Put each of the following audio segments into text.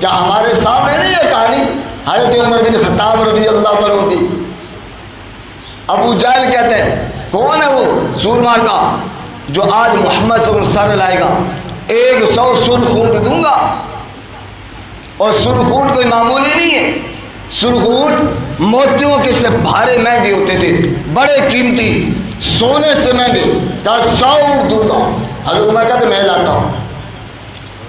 کیا ہمارے سامنے نہیں ہے کہانی حضرت عمر بن خطاب رضی اللہ عنہ کی؟ ابو جہل کہتے ہیں کون ہے وہ سورمار کا جو آج محمد صلی اللہ علیہ وسلم سر لائے گا، 100 سرخ اونٹ دوں گا۔ اور سرخ اونٹ کوئی معمولی نہیں ہے، سرخ اونٹ موتیوں کے سے بھارے مہنگے ہوتے تھے، بڑے قیمتی، سونے سے مہنگے، کہا 100 اونٹ دوں گا۔ حضرت عمر کہتے میں لاتا ہوں،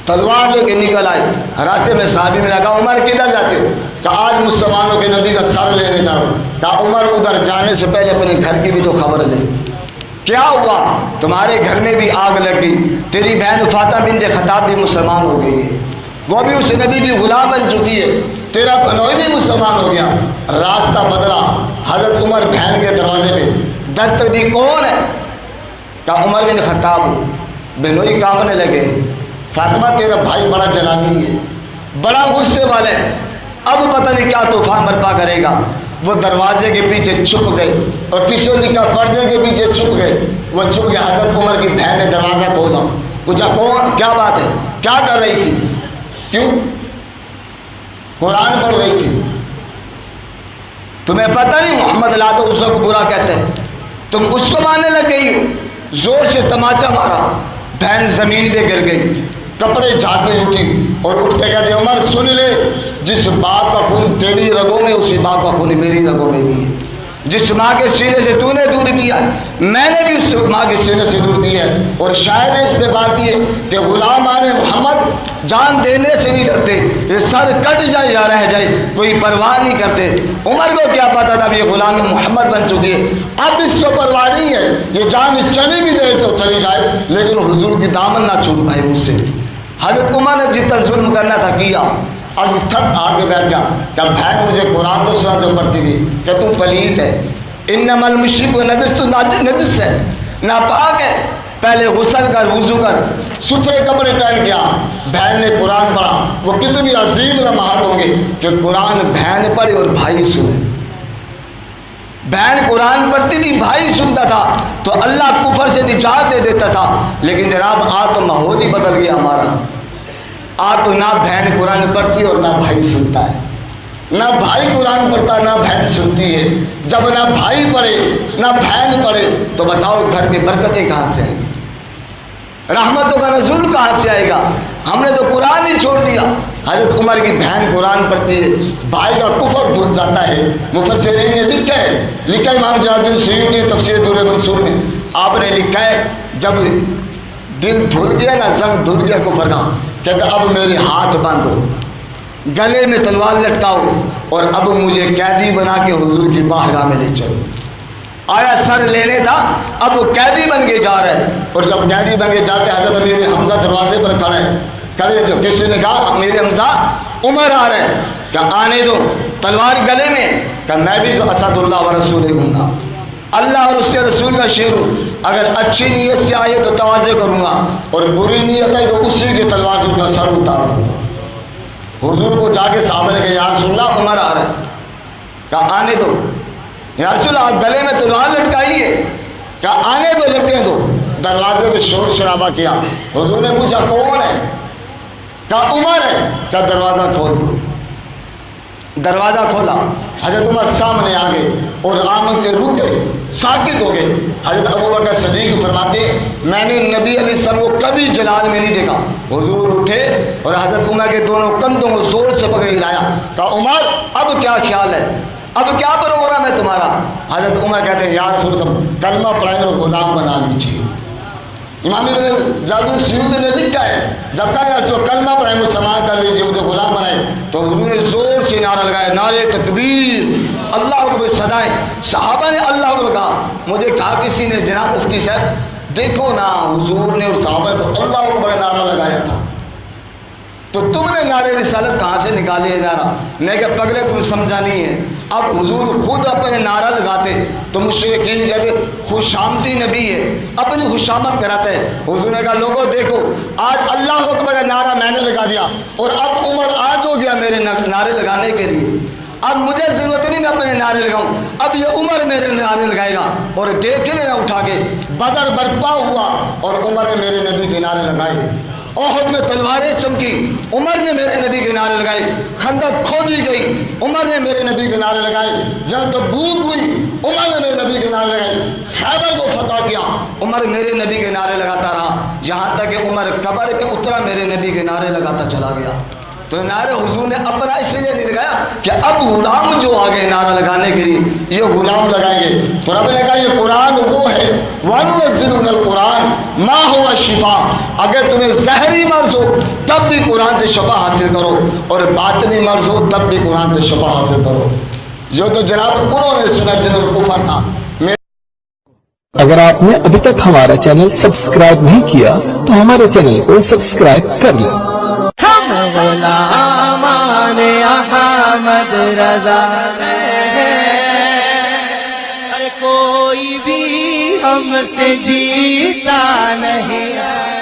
تلوار لے کے نکل آئے، راستے میں صحابی میں لگا عمر کدھر جاتے ہو؟ کہا آج مسلمانوں کے نبی کا سر لینے جا رہا ہوں۔ کہا عمر ادھر جانے سے پہلے اپنے گھر کی بھی تو خبر لے، کیا ہوا؟ تمہارے گھر میں بھی آگ لگ گئی، تیری بہن فاطمہ بنت خطاب بھی مسلمان ہو گئی ہے، وہ بھی اس نبی کی غلام بن چکی ہے، تیرا بنوئی بھی مسلمان ہو گیا۔ راستہ بدلا، حضرت عمر بہن کے دروازے پہ دستک دی، کون ہے؟ کہا عمر بن خطاب ہو۔ بہنوئی کانپنے لگے، فاطمہ تیرا بھائی بڑا جنانی ہے، بڑا غصے والا ہے، اب پتہ نہیں کیا طوفان برپا کرے گا۔ وہ دروازے کے پیچھے چھپ گئے اور پیچھے لکھا پردے کے پیچھے چھپ گئے، وہ چھپ گئے۔ حضرت عمر کی بہن نے دروازہ کھولا، پوچھا کون، کیا بات ہے، کیا کر رہی تھی؟ کیوں؟ قرآن پڑھ رہی تھی۔ تمہیں پتہ نہیں محمد لا تو اس کو برا کہتے ہیں، تم اس کو ماننے لگ گئی ہو۔ زور سے تماچا مارا، بہن زمین پہ گر گئی، کپڑے جھاڑتے اٹھی اور اٹھ کے کہتے عمر سن لے، جس باپ کا خون تیری رگوں میں اسی باپ کا خون میری رگوں میں بھی ہے، جس ماں کے سینے سے تو نے دودھ پیا میں نے بھی اس ماں کے سینے سے دودھ پیا ہے۔ اور شاعر نے اس پہ بات کی ہے کہ غلامان محمد جان دینے سے نہیں ڈرتے، یہ سر کٹ جائے یا رہ جائے کوئی پرواہ نہیں کرتے۔ عمر کو کیا پتا تھا یہ غلام محمد بن چکی ہے، اب اس کو پرواہ نہیں ہے، یہ جان چلی بھی جائے تو چلی جائے لیکن حضور کی دامن نہ چھوٹ پائے مجھ سے۔ حضرت عمر نے جتنا ظلم کرنا تھا کیا، اب تھک آگے بیٹھ گیا کہ بہن مجھے قرآن تو سنا جو پڑھتی تھی کہ تم پلیت ہے، انما المشرک نجس، تو نجس ہے، ناپاک ہے، پہلے غسل کر، وضو کر، ستھرے کپڑے پہن کے آ۔ بہن نے قرآن پڑھا، وہ کتنی عظیم لمحات ہوں گے کہ قرآن بہن پڑھے اور بھائی سنے۔ بہن قرآن پڑھتی تھی، بھائی سنتا تھا تو اللہ کفر سے نجات دے دیتا تھا۔ لیکن جناب آج تو ماحول ہی بدل گیا ہمارا، آج تو نہ بہن قرآن پڑھتی اور نہ بھائی سنتا ہے، نہ بھائی قرآن پڑھتا نہ بہن سنتی ہے۔ جب نہ بھائی پڑھے نہ بہن پڑھے تو بتاؤ گھر میں برکتیں کہاں سے آئیں گی، رحمتوں کا نزول کہاں سے آئے گا؟ ہم نے تو قرآن ہی چھوڑ دیا۔ حضرت عمر کی بہن قرآن پڑھتی ہے، بھائی کا کفر دھل جاتا ہے۔ مفسرین نے لکھا ہے امام جلال الدین سیوطی تفسیر در منصور میں آپ نے لکھا ہے جب دل دھل گیا نا، زنگ دھل گیا کفر کا، کہتا اب میرے ہاتھ باندھو، گلے میں تلوار لٹکاؤ اور اب مجھے قیدی بنا کے حضور کی بارگاہ میں لے چلو۔ آیا سر لینے تھا، اب وہ قیدی بن کے جا رہا ہے، اور جب قیدی بن کے جاتے حضرت میرے حمزہ دروازے پر کھڑے جو کسی نے کہا میرے حمزہ عمر آ رہے ہیں، کہ آنے دو، تلوار گلے میں، کہ میں بھی اسد اللہ و رسول ہوں گا، اللہ اور اس کے رسول کا شیر ہوں، اگر اچھی نیت سے آئے تو تواضع کروں گا اور بری نیت آئی تو اسی کی تلوار سے ان کا سر اتار دوں گا۔ حضور کو جا کے صحابہ نے کہا یا رسول اللہ عمر آ رہا ہے، کہا آنے دو، یا رسول اللہ آپ گلے میں تلوار لٹکائیے، کہا آنے دو، لٹکے دو۔ دروازے پہ شور شرابہ کیا، حضور نے پوچھا کون ہے، کہا عمر ہے، کہا دروازہ کھول دو۔ دروازہ کھولا، حضرت عمر سامنے آ گئے اور آمد کے رک گئے، ساکت ہو گئے۔ حضرت ابوبکر صدیق فرماتے میں نے نبی علیہ السلام کو کبھی جلال میں نہیں دیکھا۔ حضور اٹھے اور حضرت عمر کے دونوں کندھوں کو زور سے پکڑ لایا، کہا عمر اب کیا خیال ہے، اب کیا پروگرام ہے تمہارا؟ حضرت عمر کہتے ہیں یا رسول اللہ کلمہ پڑھائے اور غلام بنا لیجیے۔ امام جلال سیوطی نے لکھا ہے جب کہا یا رسول کلمہ پڑھائے مسلمان کر لیجیے، مجھے غلام بنائے، تو حضور نے زور سے نعرہ لگایا، نعرہ تکبیر، اللہ اکبر صدائیں۔ صحابہ نے اللہ اکبر کہا، مجھے کہا کسی نے جناب مفتی صاحب دیکھو نا حضور نے اور صحابہ نے تو اللہ اکبر نعرہ لگایا تھا، تو تم نے نعرہ رسالت کہاں سے نکالے ہے نعرہ؟ میں کہ پگلے تم سمجھا نہیں ہے، اب حضور خود اپنے نعرہ لگاتے تو مشرکین کہتے خوش آمدی نبی ہے، اپنی خوشامد کراتے ہیں۔ حضور نے کہا لوگوں دیکھو آج اللہ اکبر کا نعرہ میں نے لگا دیا اور اب عمر آج ہو گیا میرے نعرے لگانے کے لیے، اب مجھے ضرورت نہیں میں اپنے نعرے لگاؤں، اب یہ عمر میرے نعرے لگائے گا۔ اور دیکھ لینا اٹھا کے بدر برپا ہوا اور عمر نے میرے نبی کے نعرے لگائے، احد میں تلواریں چمکی، عمر نے میرے نبی کے نعرے لگائے، خندق کھودی گئی، عمر نے میرے نبی کے نعرے لگائے، جب تبوک ہوئی عمر نے میرے نبی کے نعرے لگائے، خیبر کو فتح کیا عمر میرے نبی کے نعرے لگاتا رہا، یہاں تک کہ عمر قبر پہ اترا میرے نبی کے نعرے لگاتا چلا گیا۔ تو نعرے حضور نے اپنا اس لیے نہیں لگایا کہ اب غلام جو آگے نعرہ لگانے کے لیے یہ غلام لگائیں گے، تو رب نے کہا یہ قرآن وہ ہے وَنُنَزِّلُ مِنَ الْقُرْآنِ مَا هُوَ شِفَاءٌ، اگر تمہیں ظاہری مرض ہو تب بھی قرآن سے شفا حاصل کرو، اور باطنی مرض ہو تب بھی قرآن سے شفا حاصل کرو۔ جو تو جناب انہوں نے سنا جن کو کفر تھا۔ اگر آپ نے ابھی تک ہمارا چینل سبسکرائب نہیں کیا تو ہمارے چینل کو سبسکرائب کر لیں۔ ہم غلامان احمد رضا ہیں، کوئی بھی ہم سے جیتا نہیں ہے۔